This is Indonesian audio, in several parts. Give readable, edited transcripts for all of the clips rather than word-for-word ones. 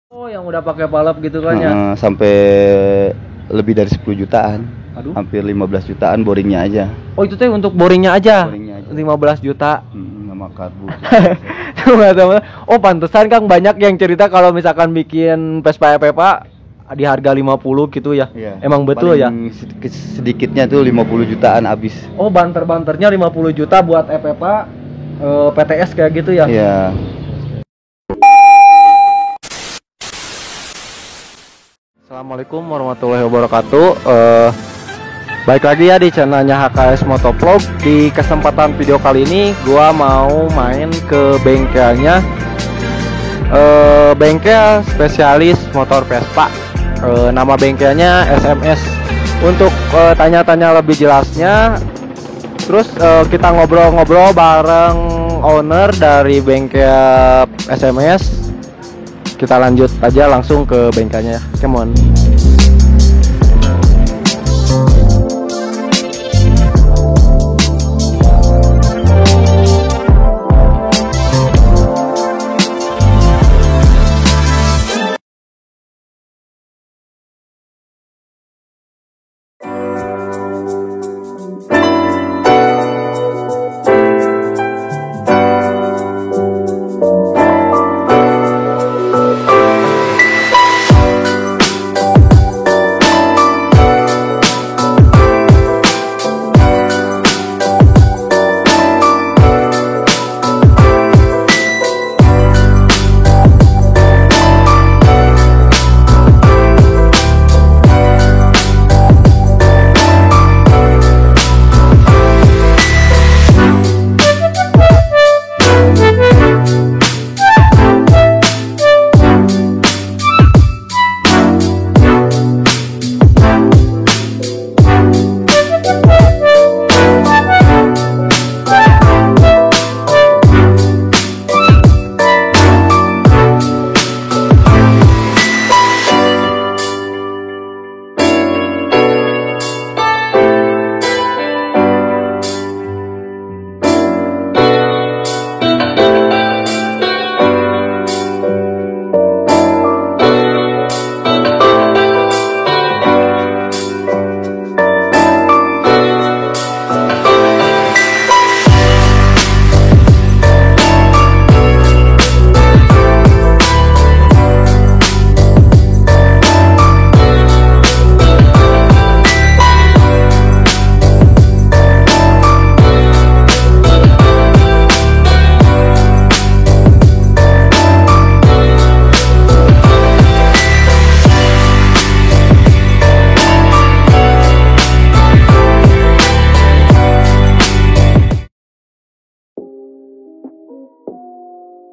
Oh, yang udah pakai balap gitu kan ya? Sampai lebih dari 10 jutaan. Aduh. Hampir 15 jutaan boringnya aja. Oh, itu teh untuk boringnya aja? Boringnya aja. 15 juta. Sama karbu. Oh, pantesan Kang banyak yang cerita kalau misalkan bikin Vespa Epepa di harga 50 gitu ya? Iya. Emang betul ya? Sedikitnya tuh 50 jutaan habis. Oh, banter-banternya 50 juta buat Epepa PTS kayak gitu ya? Iya. Assalamualaikum warahmatullahi wabarakatuh. Baik lagi ya di channelnya HKS Motovlog. Di kesempatan video kali ini gua mau main ke bengkelnya, bengkel spesialis motor Vespa. Nama bengkelnya SMS. Untuk tanya-tanya lebih jelasnya, terus kita ngobrol-ngobrol bareng owner dari bengkel SMS. Kita lanjut aja langsung ke bengkelnya. Come on.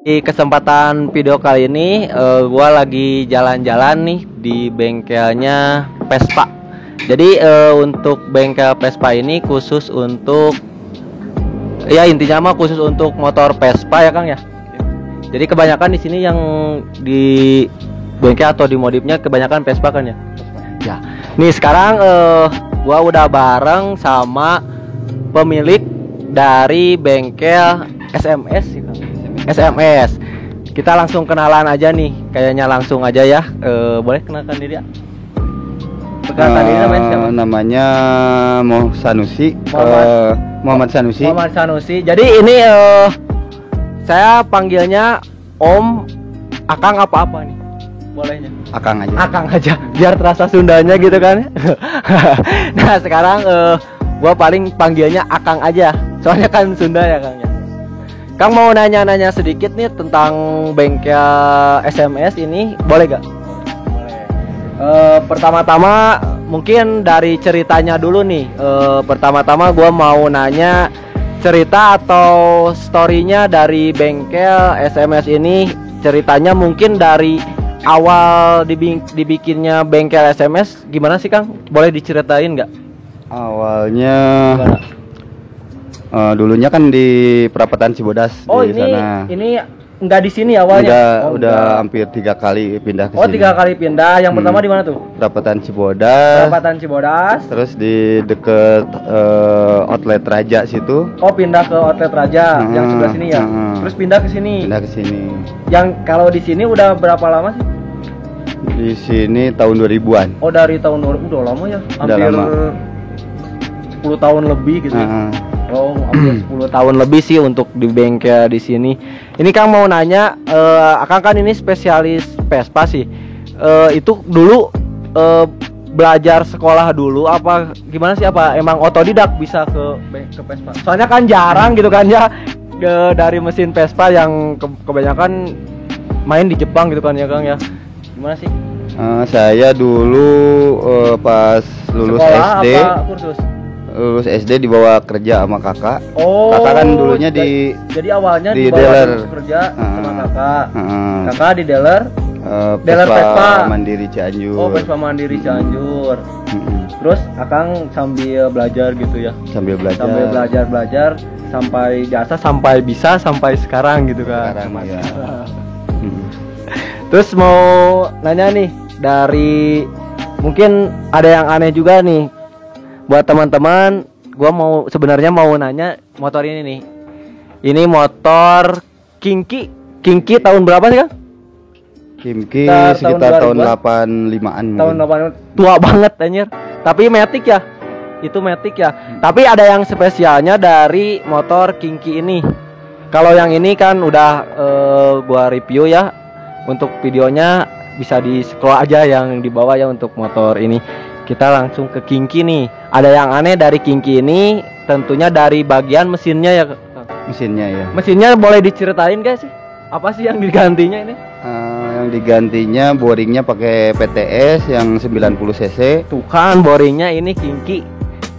Di kesempatan video kali ini gua lagi jalan-jalan nih di bengkelnya Vespa. Jadi untuk bengkel Vespa ini khusus untuk, ya intinya mah khusus untuk motor Vespa ya Kang ya. Jadi kebanyakan di sini yang di bengkel atau di modifnya kebanyakan Vespa kan ya. Ya. Nih sekarang gua udah bareng sama pemilik dari bengkel SMS ya Kang. SMS. Kita langsung kenalan aja nih. Kayaknya langsung aja ya. Boleh kenalkan diri ya? Perkenalkan diri namanya siapa? Namanya Sanusi. Muhammad Sanusi. Muhammad Sanusi. Jadi ini saya panggilnya Om, Akang apa-apa nih? Bolehnya? Akang aja. Akang aja. Biar terasa Sundanya gitu kan. Nah, sekarang gua paling panggilnya Akang aja. Soalnya kan Sunda ya Kang ya. Kang mau nanya-nanya sedikit nih tentang bengkel SMS ini, boleh gak? Boleh. Pertama-tama mungkin dari ceritanya dulu nih. Pertama-tama gue mau nanya cerita atau storynya dari bengkel SMS ini. Ceritanya mungkin dari awal dibikinnya bengkel SMS gimana sih Kang? Boleh diceritain nggak? Awalnya Gimana? Dulunya kan di perapatan Cibodas. Oh, di ini sana. Ini nggak di sini awalnya. Udah hampir 3 kali pindah ke Oh, sini. 3 kali pindah. Yang pertama di mana tuh? Perapatan Cibodas. Perapatan Cibodas. Terus di deket outlet Raja situ. Oh, pindah ke outlet Raja yang sebelah sini ya. Terus pindah ke sini. Pindah ke sini. Yang kalau di sini udah berapa lama sih? Di sini tahun 2000-an. Oh, dari tahun 2000, udah lama ya? Udah Hampir lama. 10 tahun lebih gitu. Ya? Heeh. Oh, hampir 10 tahun lebih sih untuk di bengkel di sini. Ini Kang mau nanya, Akang kan ini spesialis Vespa sih. Itu dulu belajar sekolah dulu apa gimana sih, apa emang otodidak bisa ke Vespa? Soalnya kan jarang gitu kan ya, dari mesin Vespa yang kebanyakan main di Jepang gitu kan ya Kang ya. Gimana sih? Saya dulu pas lulus Sekolah SD, apa kursus? lulus SD dibawa kerja sama kakak. Oh, Kakak kan dulunya di jadi awalnya di dibawa dealer. kerja sama kakak. Heeh. Kakak di dealer. Dealer Vespa Vespa. Mandiri Cianjur. Oh, Vespa Mandiri Cianjur. Mm-mm. Terus Akang sambil belajar gitu ya. Sambil belajar. Sambil belajar sampai jasa, sampai bisa, sampai sekarang gitu kan. Sekarang, Sampai iya. sekarang. Mm-mm. Terus mau nanya nih, dari mungkin ada yang aneh juga nih buat teman-teman. Gua sebenarnya mau nanya motor ini nih. Ini motor Kinki. Kinki tahun berapa sih Kang? Kimki Tahun sekitar tahun 2000-an. 85-an. Tahun mungkin. 80, tua banget anjir. Tapi Matic ya. Itu Matic ya. Tapi ada yang spesialnya dari motor Kinki ini. Kalau yang ini kan udah gua review ya. Untuk videonya bisa di-scroll aja yang di bawah ya untuk motor ini. Kita langsung ke Kinki nih. Ada yang aneh dari Kinki ini, tentunya dari bagian mesinnya ya. Mesinnya ya. Mesinnya boleh diceritain guys sih? Apa sih yang digantinya ini? Yang digantinya boringnya pakai PTS yang 90 cc. Tuh kan boringnya ini Kinki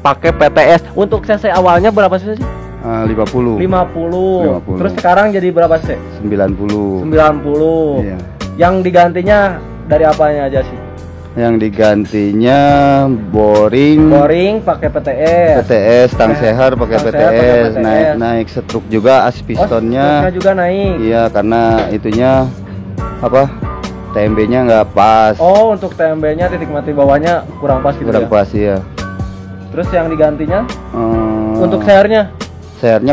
pakai PTS. Untuk cc awalnya berapa cc sih? 50. 50. Terus sekarang jadi berapa cc? 90. 90. Iya. Yang digantinya dari apanya aja sih? Yang digantinya boring Pakai PTS. PTS, tang seher pakai Tang seher pakai PTS, PTS. naik setruk juga, as pistonnya. Struknya juga naik. Iya, karena itunya apa? TMB-nya nggak pas. Oh, untuk TMB-nya titik mati bawahnya kurang pas gitu Kurang ya. pas ya. Terus yang digantinya untuk sehernya sehernya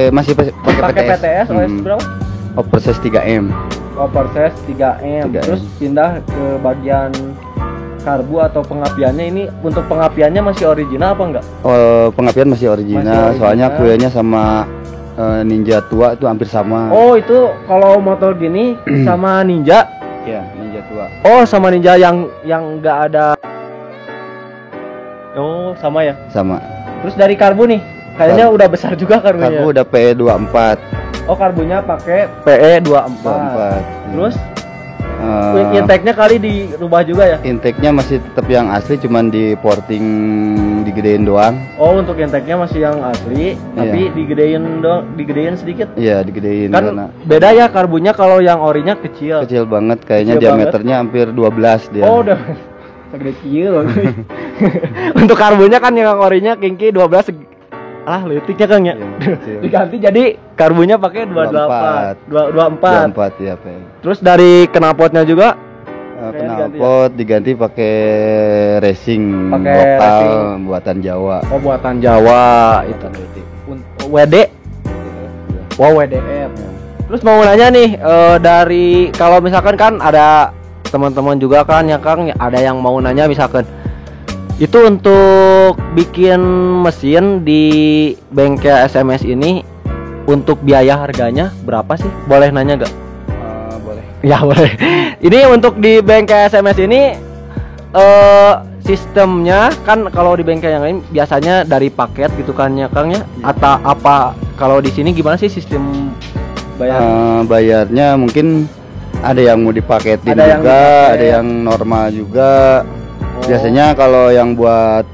masih pakai PTS OS berapa? Overses 3M. Overses 3M. 3M. Terus pindah ke bagian karbu atau pengapiannya. Ini untuk pengapiannya masih original apa enggak? Pengapian masih original, soalnya kuenya sama Ninja tua itu hampir sama. Oh, itu kalau motor gini sama Ninja. Iya, Ninja tua. Oh, sama Ninja yang enggak ada. Oh, sama ya. Sama. Terus dari karbu nih, kayaknya udah besar juga karbunya. Karbu udah PE24. Oh, karbunya pakai PE24. 24. Terus intake-nya kali dirubah juga ya? Intake-nya masih tetap yang asli, cuman di porting digedein doang. Oh, untuk intake-nya masih yang asli, tapi digedein sedikit. Iya, digedein Kan karena beda ya karbunya, kalau yang orinya kecil. kecil banget, kayaknya Kecil diameternya hampir 12 dia. Oh, udah segede kecil. Untuk karbunya kan yang orinya Kinki 12 leutiknya Kang ya. Iya, kecil. Diganti jadi karbunya pakai 24. 24 ya, Pak. Terus dari knalpotnya juga Knalpot diganti pakai racing Pakai lokal racing. buatan Jawa. oh buatan Jawa itu. WD. Wow, WDF. Terus mau nanya nih, dari kalau misalkan kan ada teman-teman juga kan ya Kang, ada yang mau nanya misalkan itu untuk bikin mesin di bengkel SMS ini, untuk biaya harganya berapa sih? Boleh nanya gak? Boleh. Ya boleh. Ini untuk di bengkel SMS ini sistemnya kan kalau di bengkel yang lain biasanya dari paket gitu kan ya Kang ya? Atau apa, kalau di sini gimana sih sistem bayar? Bayarnya mungkin ada yang mau dipaketin Ada yang juga, dipaket. ada yang normal juga. Oh. Biasanya kalau yang buat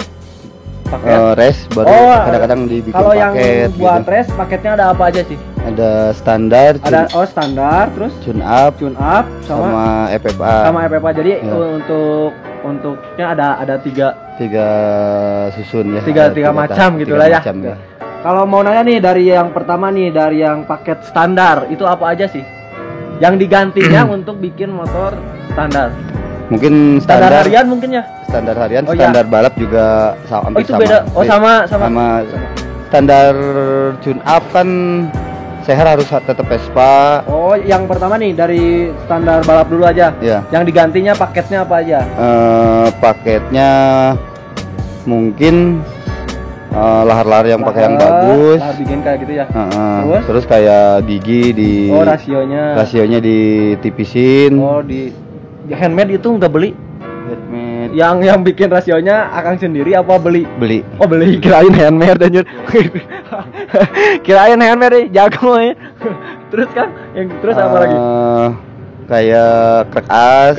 Paket? race baru Oh, kadang-kadang dibikin Kalau yang paket buat gitu. race paketnya ada apa aja sih? Ada standar, Ada standar, terus tune up, tune up sama FFA. FFA. Jadi Ya. untuknya ada tiga susun ya. tiga Ada macam tiga gitu lah ya. macam, ya. Kalau mau nanya nih dari yang pertama nih, dari yang paket standar itu apa aja sih? Yang digantinya untuk bikin motor standar. Mungkin Standar standar harian mungkin ya? standar harian, Oh, standar balap juga Oh, hampir itu sama. beda. Oh, sama. Standar tune up kan Seher harus tetap Vespa. Oh, yang pertama nih dari standar balap dulu aja. Ya. Yang digantinya paketnya apa aja? Paketnya mungkin lahar-lahar yang pakai yang bagus. Lahar bikin kayak gitu ya. Terus kayak gigi di. Oh, rasionya ditipisin. Oh, di handmade itu nggak beli? Handmade. Yang bikin rasionya Akang sendiri apa beli? Beli. Oh, beli, kirain handmade anjir. Kirain handmade jago ya. Terus kan terus apa lagi? Kayak krek as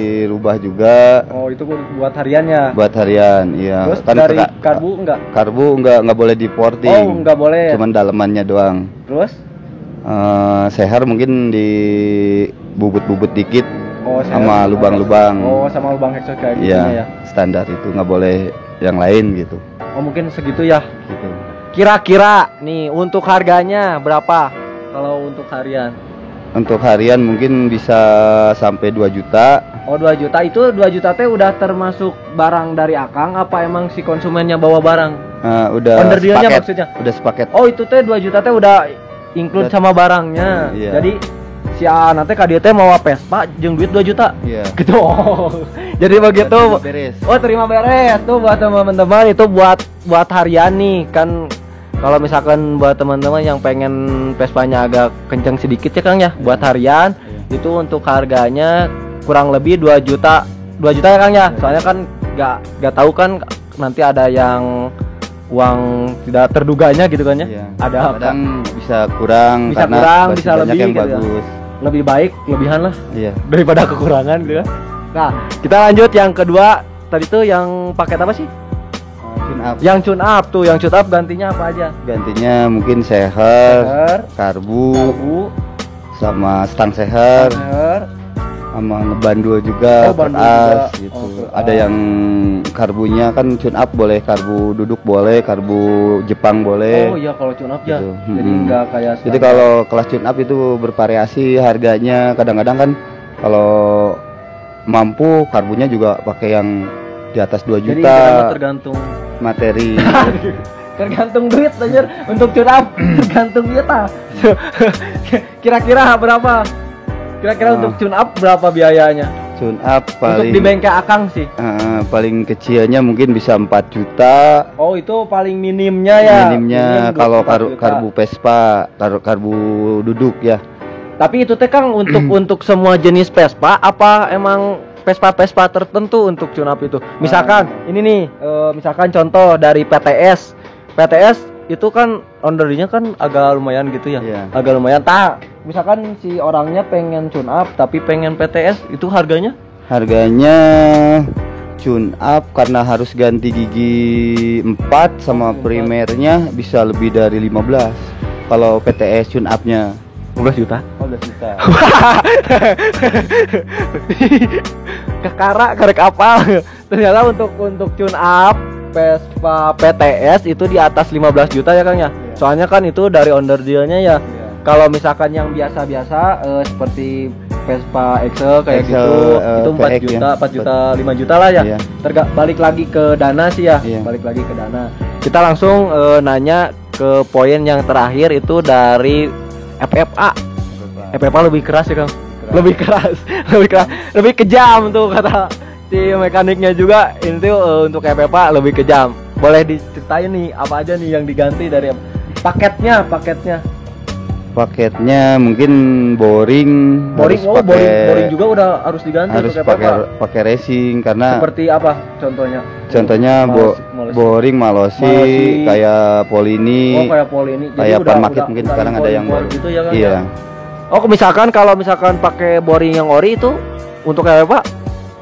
dirubah juga. Oh, itu buat hariannya. Buat harian, iya. Terus Kan dari karbu enggak? Karbu enggak boleh diporting. Oh, enggak boleh. Cuman dalemannya doang. Terus Seher mungkin di bubut-bubut dikit. Oh, sama lubang-lubang. Oh, sama lubang hexos kayak gitu ya. Standar itu nggak boleh yang lain gitu. Oh, mungkin segitu ya. Gitu. Kira-kira nih untuk harganya berapa kalau untuk harian? Untuk harian mungkin bisa sampai 2 juta. Oh, 2 juta. Itu 2 juta teh udah termasuk barang dari Akang apa emang si konsumennya bawa barang? Udah Ordernya sepaket. Maksudnya? Udah sepaket. Oh, itu teh 2 juta teh udah include sama barangnya. Iya. Jadi si Ana teh ka dieu teh mau Vespa jeung duit 2 juta. Iya. Gitu. Jadi begitu. Beres. Oh, terima beres tuh buat teman-teman, itu buat harian nih kan. Kalau misalkan buat teman-teman yang pengen Vespanya agak kenceng sedikit ya Kang ya, buat harian itu untuk harganya kurang lebih 2 juta. 2 juta ya Kang ya. Soalnya kan enggak tahu kan nanti ada yang uang tidak terduganya gitu kan ya. Iya. Ada kadang bisa kurang bisa karena kurang, masih bisa banyak lebih yang gitu ya. bagus. Lebih baik lebihan lah Iya. daripada kekurangan gitu kan. Nah, kita lanjut yang kedua. Tadi tuh yang paket apa sih? Tune up. Yang tune up tuh, yang tune up gantinya apa aja? Gantinya mungkin seher, karbu, sama stang seher, sama ngebandul juga, as gitu. Ada yang karbunya kan tune up boleh, karbu duduk boleh, karbu Jepang boleh. Oh iya, kalau tune up ya. Gitu. Jadi enggak kayak Jadi kalau kelas tune up itu bervariasi harganya. Kadang-kadang kan kalau mampu karbunya juga pakai yang di atas 2 Jadi juta. tergantung Materi. tergantung duit anjir untuk tune up. Tergantung duit ah. Kira-kira berapa? Kira-kira untuk tune up berapa biayanya? Tune up paling untuk di bengkel Akang sih. Paling kecilnya mungkin bisa 4 juta. Oh, itu paling minimnya ya. Minimnya kalau karbu Vespa, karbu duduk ya. Tapi itu teh Kang untuk semua jenis Vespa apa emang Vespa tertentu untuk tune up itu? Misalkan ini nih, misalkan contoh dari PTS. PTS itu kan ordernya kan agak lumayan gitu ya. Iya. Agak lumayan. Misalkan si orangnya pengen tune up tapi pengen PTS, itu harganya? Harganya tune up karena harus ganti gigi 4 sama primernya bisa lebih dari 15. Kalau PTS tune upnya 15 juta. 15 juta. Kekara karek apal. Ternyata untuk tune up Vespa PTS itu di atas 15 juta ya Kang ya. Soalnya kan itu dari onder dealnya ya. Kalau misalkan yang biasa-biasa seperti Vespa Excel kayak gitu, itu 4 juta, 4 juta, 5 juta lah ya. Balik lagi ke dana sih ya. Balik lagi ke dana. Kita langsung nanya ke poin yang terakhir itu dari FFA. FFA lebih keras ya Kang. Lebih keras, lebih kejam tuh kata si mekaniknya juga. Itu untuk FFA lebih kejam. Boleh diceritain nih apa aja nih yang diganti dari paketnya? Paketnya mungkin boring boring juga udah harus diganti. Harus pakai racing karena seperti apa contohnya? Contohnya boring malosi kayak Polini. Oh, kayak Polini. Kayak Parmakit mungkin sekarang ada yang baru. Gitu ya, kan? Iya. Oh, kalau misalkan pakai boring yang ori itu untuk FFA?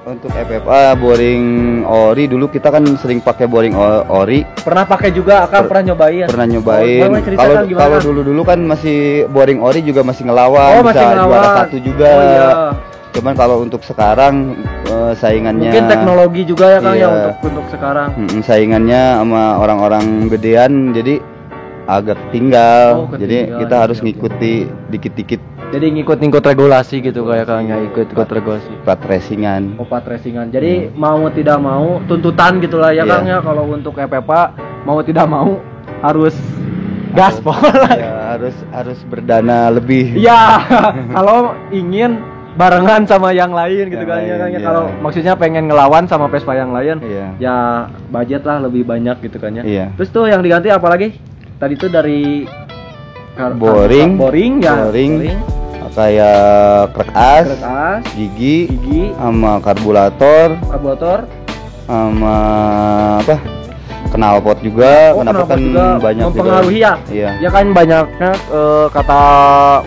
Untuk FFA boring ori dulu kita kan sering pakai boring ori. Pernah pakai juga, pernah nyobain. Pernah nyobain. Kalau dulu kan masih boring ori juga masih ngelawan, bisa juara 1 juga. Oh iya. Cuman kalau untuk sekarang saingannya mungkin teknologi juga ya Kang ya untuk sekarang. Saingannya sama orang-orang gedean jadi agak tinggal. Jadi kita harus ngikuti dikit-dikit. Jadi ngikut regulasi gitu kayak Kang ya, ikut regulasi. Pat racingan. Oh, pat racingan. Jadi mau tidak mau tuntutan gitulah ya Kang ya, kalau untuk FFA mau tidak mau harus gaspol. harus berdana lebih. Iya, kalau ingin barengan sama yang lain gitu kan ya. Kalau maksudnya pengen ngelawan sama Vespa yang lain, ya budget lah lebih banyak gitu kan ya. Terus tuh yang diganti apa lagi? Tadi tuh dari boring, kayak krek as, gigi, sama karburator, sama apa? Knalpot juga, knalpot kan juga banyak mempengaruhi juga. Ya kan banyaknya kata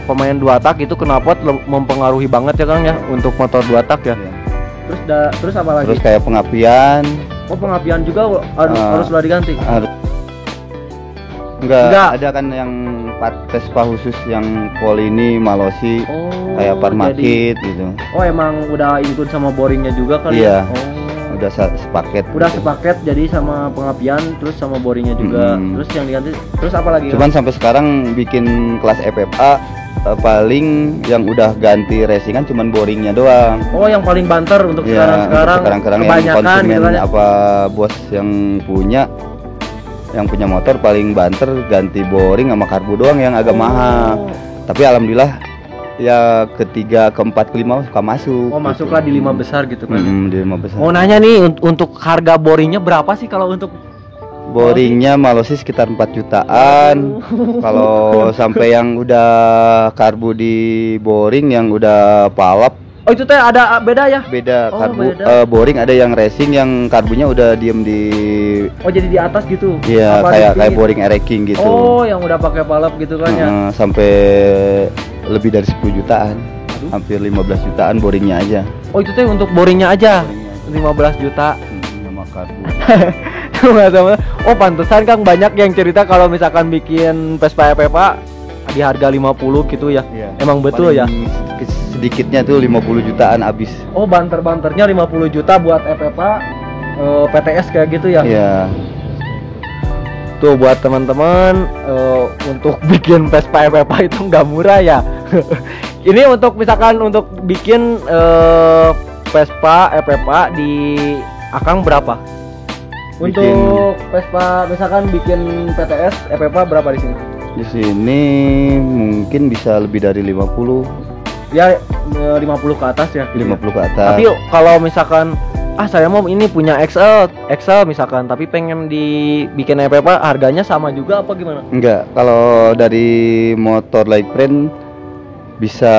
pemain 2 tak itu knalpot mempengaruhi banget ya Kang ya untuk motor 2 tak ya. Terus apa lagi? Terus kayak pengapian. Oh, pengapian juga harus sudah diganti. Enggak, ada kan yang Vespa khusus yang Polini, Malosi, kayak Parmakit gitu. Oh, emang udah include sama boringnya juga kali ya? Udah sepaket. Udah gitu. Sepaket jadi sama pengapian terus sama boringnya juga. Terus yang diganti terus apa lagi? Cuman sampai sekarang bikin kelas FFA paling yang udah ganti racingan cuman boringnya doang. Oh, yang paling banter untuk sekarang yang konsumen gitu kan? Apa bos yang punya motor paling banter ganti boring sama karbu doang yang agak mahal. Tapi alhamdulillah ya ketiga, keempat, kelima suka masuk. Oh, masuklah di 5 besar gitu kan. Di 5 besar. Mau nanya nih untuk harga boringnya berapa sih kalau untuk boringnya Malosi sekitar 4 jutaan. Kalau sampai yang udah karbu di boring yang udah palap. Oh, itu teh ada beda ya? Beda karbu. Boring ada yang racing yang karbunya udah diem di. Oh, jadi di atas gitu? Iya, kayak boring ereking gitu. Oh, yang udah pakai palap gitu kan ya? Sampai lebih dari 10 jutaan. Hampir 15 jutaan boringnya aja. Oh, itu teh untuk boringnya aja? 15 juta sama karbu. Oh, pantesan Kang banyak yang cerita kalau misalkan bikin Vespa FFA di harga 50 gitu ya. Emang betul ya? Sedikitnya tuh 50 jutaan habis. Oh, banter-banternya 50 juta buat FFA PTS kayak gitu ya? Iya. Tuh buat teman-teman untuk bikin Vespa FFA itu nggak murah ya. Ini untuk misalkan untuk bikin Vespa FFA di Akang berapa? Untuk Vespa misalkan bikin PTS FFA berapa di sini? Di sini mungkin bisa lebih dari 50. Ya 50 ke atas ya. 50 ke atas. Tapi kalau misalkan saya mau ini punya XL misalkan tapi pengen dibikin FFA harganya sama juga apa gimana? Enggak, kalau dari motor light brand bisa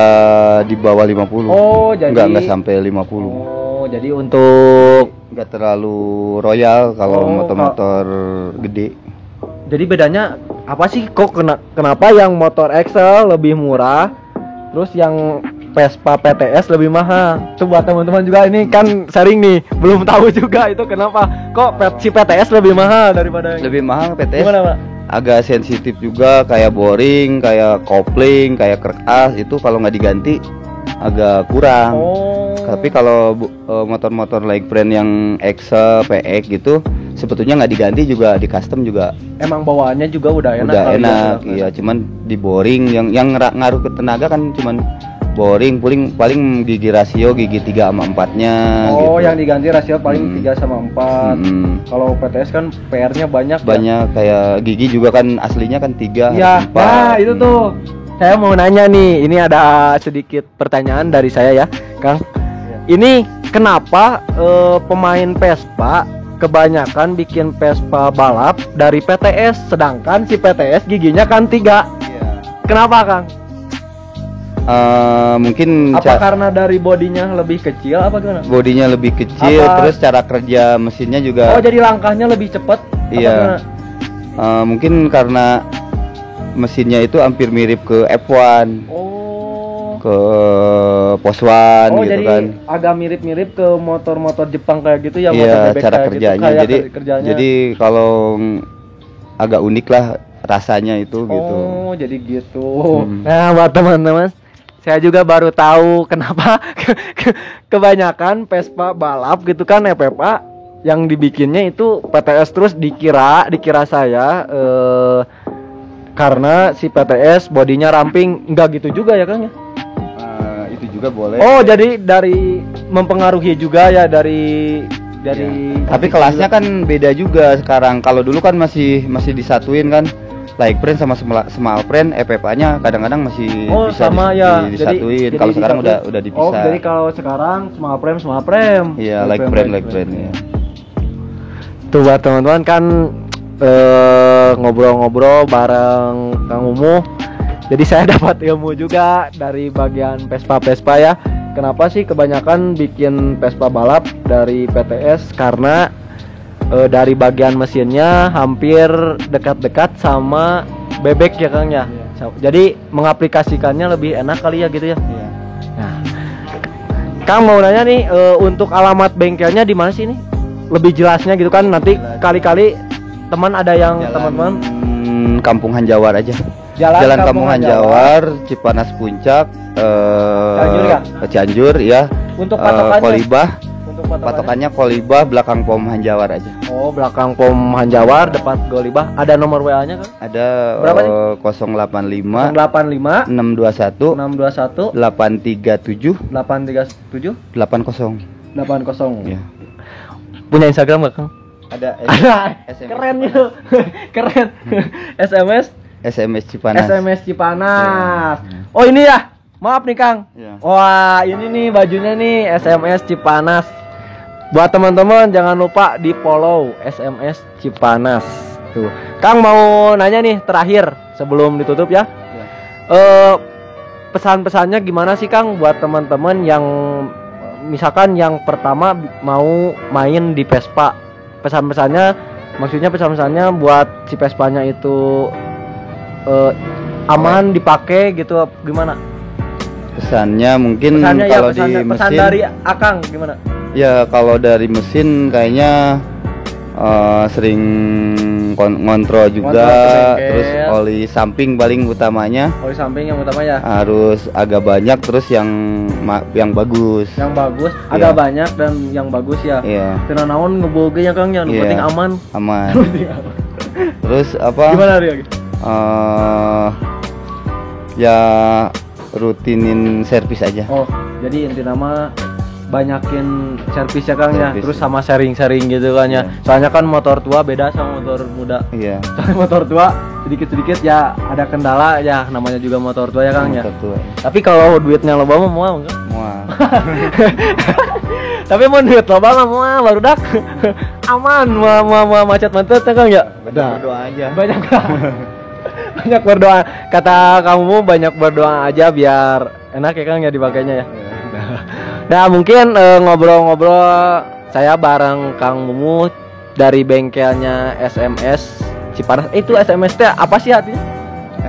di bawah 50. Oh, jadi enggak sampai 50. Oh, jadi untuk enggak terlalu royal kalau motor-motor gede. Jadi bedanya apa sih kok kenapa yang motor XL lebih murah terus yang Vespa PTS lebih mahal? Tuh buat teman-teman juga ini kan sharing nih, belum tahu juga itu kenapa kok si PTS lebih mahal daripada yang... Lebih mahal PTS. Gimana, Pak? Agak sensitif juga kayak boring, kayak kopling, kayak krek as itu kalau nggak diganti agak kurang. Tapi kalau motor-motor like brand yang Excel, PX gitu sebetulnya nggak diganti juga di custom juga. Emang bawaannya juga udah enak. Udah enak, iya. Cuman di boring yang ngaruh ke tenaga kan cuman boring paling gigi rasio gigi 3 sama 4-nya. Oh, gitu. Yang diganti rasio paling 3 sama 4. Kalau PTS kan PR-nya banyak. Banyak ya? Kayak gigi juga kan aslinya kan 3 ya, 4. Nah, itu tuh. Saya mau nanya nih, ini ada sedikit pertanyaan dari saya ya, Kang. Ini kenapa pemain Vespa kebanyakan bikin Vespa balap dari PTS sedangkan si PTS giginya kan 3. Kenapa, Kang? Mungkin karena dari bodinya lebih kecil apa gimana? Bodinya lebih kecil, terus cara kerja mesinnya juga. Oh, jadi langkahnya lebih cepat? Iya. Mungkin karena mesinnya itu hampir mirip ke F1. Ke Poswan gitu jadi kan. Agak mirip-mirip ke motor-motor Jepang kayak gitu ya. Iya, cara kerjanya gitu, jadi kalau agak unik lah rasanya itu gitu. Oh, jadi gitu. Nah, buat teman-teman, saya juga baru tahu kenapa kebanyakan Vespa balap gitu kan FFA yang dibikinnya itu PTS terus dikira saya karena si PTS bodinya ramping. Enggak gitu juga ya Kang ya? Itu juga boleh. Oh, jadi dari mempengaruhi juga ya dari ya. Tapi kelasnya kan beda juga sekarang. Kalau dulu kan masih disatuin kan. like brand sama small brand FFA-nya kadang-kadang masih bisa sama ya. disatuin. Kalau sekarang udah dipisah. Oh, jadi kalau sekarang small frame. Iya, like brand ya. Tuh buat teman-teman kan ngobrol-ngobrol bareng Kang Mumu. Jadi saya dapat ilmu juga dari bagian Vespa ya. Kenapa sih kebanyakan bikin Vespa balap dari PTS? Karena dari bagian mesinnya hampir dekat-dekat sama bebek ya Kang ya. Jadi mengaplikasikannya lebih enak kali ya gitu ya. Nah, Kang mau nanya nih, untuk alamat bengkelnya di mana sih ini? Lebih jelasnya gitu kan, nanti kali-kali teman ada yang teman-teman Kampung Hanjawar aja. Jalan Kampung Hanjawar, Cipanas Puncak, Cianjur ya. Untuk patokannya? Kolibah. Untuk patokannya Kolibah belakang Pom Hanjawar aja. Oh, belakang Pom Hanjawar depan Kolibah. Ada nomor WA-nya kan? Ada. Berapa nih? 085 621 837 80. Ya. Punya Instagram nggak Kang? Ada. Keren gitu. Keren. SMS Cipanas. Ya. Oh ini ya. Maaf nih Kang. Ya. Wah ini nih bajunya nih SMS Cipanas. Buat teman-teman jangan lupa di follow SMS Cipanas. Tuh. Kang mau nanya nih terakhir sebelum ditutup ya. Pesan-pesannya gimana sih Kang buat teman-teman yang misalkan yang pertama mau main di Vespa? Maksudnya pesan-pesannya buat si Vespanya itu aman dipakai gitu gimana? Pesannya mungkin kalau di mesin. Pesan dari Akang gimana? Ya kalau dari mesin kayaknya sering ngontrol juga, terus oli samping paling utamanya. Oli samping yang utama ya. Harus agak banyak, terus yang bagus. Yang bagus, agak banyak dan yang bagus ya. Iya. Karena naon ngeboge ya Kang ya, penting aman. Aman. Terus apa? Gimana Ria? Ya rutinin servis aja. Oh, jadi inti nama banyakin servis ya Kang ya, terus sama sharing-sharing gitu kan ya. Soalnya kan motor tua beda sama motor muda. Iya. Soalnya motor tua sedikit-sedikit ya ada kendala ya, namanya juga motor tua ya Kang ya. Tua. Tapi kalau duitnya loba mah mual enggak? Mual. Tapi mau duit loba mah mual barudak. Aman, mau macet-macet ya Kang ya. Berdoa aja. Banyak berdoa. Kata kamu banyak berdoa aja biar enak ya Kang ya dipakainya ya. Nah mungkin ngobrol-ngobrol saya bareng Kang Mumu dari bengkelnya SMS Cipanas. Itu SMS teh apa sih artinya?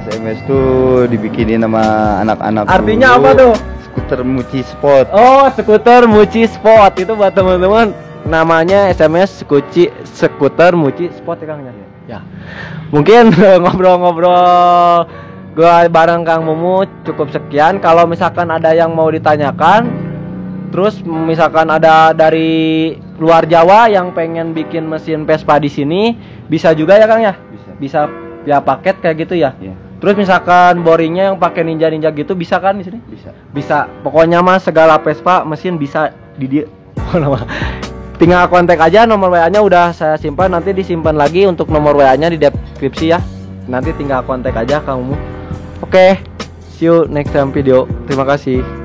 SMS tuh dibikinin sama anak-anak. Artinya apa tuh? Skuter Muci Sport. Oh, skuter Muci Sport itu buat teman-teman. Namanya SMS skuter Muci Sport ya Kang ya. Mungkin ngobrol-ngobrol gua bareng Kang Mumu cukup sekian. Kalau misalkan ada yang mau ditanyakan, terus misalkan ada dari luar Jawa yang pengen bikin mesin Vespa di sini, bisa juga ya Kang ya? Bisa ya paket kayak gitu ya? Iya. Terus misalkan boringnya yang pakai ninja gitu bisa kan di sini? Bisa. Pokoknya mah segala Vespa mesin bisa di dia. Tinggal kontak aja, nomor WA-nya udah saya simpan, nanti disimpan lagi untuk nomor WA-nya di deskripsi ya. Nanti tinggal kontak aja Kang Mumu. Oke, see you next time video. Terima kasih.